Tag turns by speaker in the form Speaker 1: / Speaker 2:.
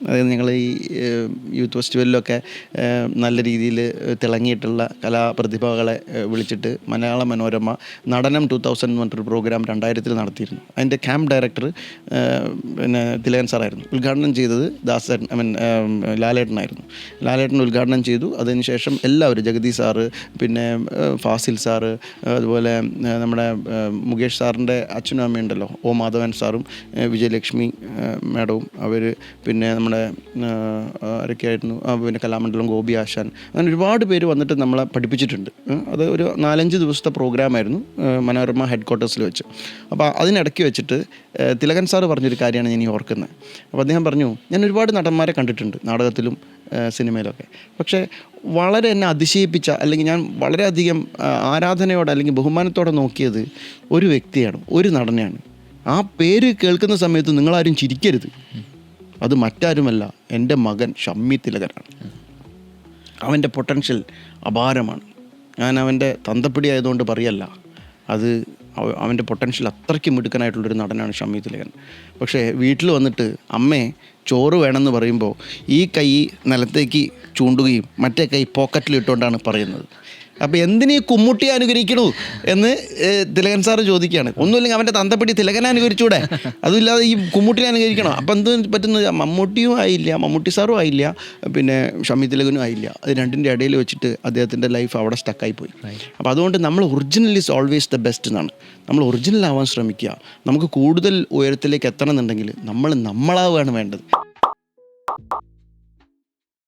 Speaker 1: അതായത് ഞങ്ങൾ ഈ യൂത്ത് ഫെസ്റ്റിവലിലൊക്കെ നല്ല രീതിയിൽ തിളങ്ങിയിട്ടുള്ള കലാപ്രതിഭകളെ വിളിച്ചിട്ട് മലയാള മനോരമ നടനം 2000 എന്ന് പറഞ്ഞിട്ടൊരു പ്രോഗ്രാം 2000 നടത്തിയിരുന്നു. അതിൻ്റെ ക്യാമ്പ് ഡയറക്ടർ പിന്നെ തിലകൻ സാറായിരുന്നു. ഉദ്ഘാടനം ചെയ്തത് ലാലേട്ടനായിരുന്നു. ലാലേട്ടൻ ഉദ്ഘാടനം ചെയ്തു. അതിനുശേഷം എല്ലാവരും ജഗദീഷ് സാറ്, പിന്നെ ഫാസിൽ സാറ്, അതുപോലെ നമ്മുടെ മുകേഷ് സാറിൻ്റെ അച്ഛനും അമ്മയുണ്ടല്ലോ, ഒ മാധവൻ സാറും വിജയലക്ഷ്മി മാഡവും, അവർ പിന്നെ നമ്മുടെ ആരൊക്കെയായിരുന്നു, പിന്നെ കലാമണ്ഡലം ഗോപി ആശാൻ, അങ്ങനെ ഒരുപാട് പേര് വന്നിട്ട് നമ്മളെ പഠിപ്പിച്ചിട്ടുണ്ട്. അത് ഒരു 4-5 ദിവസത്തെ പ്രോഗ്രാമായിരുന്നു മനോരമ ഹെഡ് ക്വാർട്ടേഴ്സിൽ വെച്ച്. അപ്പോൾ അതിനിടയ്ക്ക് വെച്ചിട്ട് തിലകൻ സാറ് പറഞ്ഞൊരു കാര്യമാണ് ഞാൻ ഈ ഓർക്കുന്നത്. അപ്പോൾ അദ്ദേഹം പറഞ്ഞു, ഞാൻ ഒരുപാട് നടന്മാരെ കണ്ടിട്ടുണ്ട് നാടകത്തിലും സിനിമയിലൊക്കെ, പക്ഷേ വളരെ എന്നെ അതിശയിപ്പിച്ച, അല്ലെങ്കിൽ ഞാൻ വളരെയധികം ആരാധനയോടെ അല്ലെങ്കിൽ ബഹുമാനത്തോടെ നോക്കിയത് ഒരു വ്യക്തിയാണ്, ഒരു നടനെയാണ്. ആ പേര് കേൾക്കുന്ന സമയത്ത് നിങ്ങളാരും ചിരിക്കരുത്, അത് മറ്റാരുമല്ല, എൻ്റെ മകൻ ഷമ്മി തിലകനാണ്. അവൻ്റെ പൊട്ടൻഷ്യൽ അപാരമാണ്. ഞാൻ അവൻ്റെ തന്തപ്പിടി ആയതുകൊണ്ട് പറയല്ല, അത് അവൻ്റെ പൊട്ടൻഷ്യൽ അത്രയ്ക്ക് മിടുക്കനായിട്ടുള്ളൊരു നടനാണ് ഷമ്മി തിലകൻ. പക്ഷേ വീട്ടിൽ വന്നിട്ട് അമ്മേ ചോറ് വേണമെന്ന് പറയുമ്പോൾ ഈ കൈ നിലത്തേക്ക് ചൂണ്ടുകയും മറ്റേ കൈ പോക്കറ്റിലിട്ടുകൊണ്ടാണ് പറയുന്നത്. അപ്പോൾ എന്തിനീ കുമ്മുട്ടി അനുകരിക്കണു എന്ന് തിലകൻ സാറ് ചോദിക്കുകയാണ്. ഒന്നുമില്ലെങ്കിൽ അവൻ്റെ തന്തപ്പിടി തിലകനെ അനുകരിച്ചൂടെ, അതുമില്ലാതെ ഈ കുമ്മുട്ടിനെ അനുകരിക്കണോ? അപ്പോൾ എന്ത് പറ്റുന്നത്? മമ്മൂട്ടിയും ആയില്ല, മമ്മൂട്ടി സാറും ആയില്ല, പിന്നെ ഷമ്മി തിലകനും ആയില്ല. അത് രണ്ടിൻ്റെ ഇടയിൽ വെച്ചിട്ട് അദ്ദേഹത്തിൻ്റെ ലൈഫ് അവിടെ സ്റ്റക്കായി പോയി. അപ്പോൾ അതുകൊണ്ട് നമ്മൾ original is always the best എന്നാണ്. നമ്മൾ ഒറിജിനൽ ആവാൻ ശ്രമിക്കുക. നമുക്ക് കൂടുതൽ ഉയരത്തിലേക്ക് എത്തണം എന്നുണ്ടെങ്കിൽ നമ്മളാവുകയാണ് വേണ്ടത്.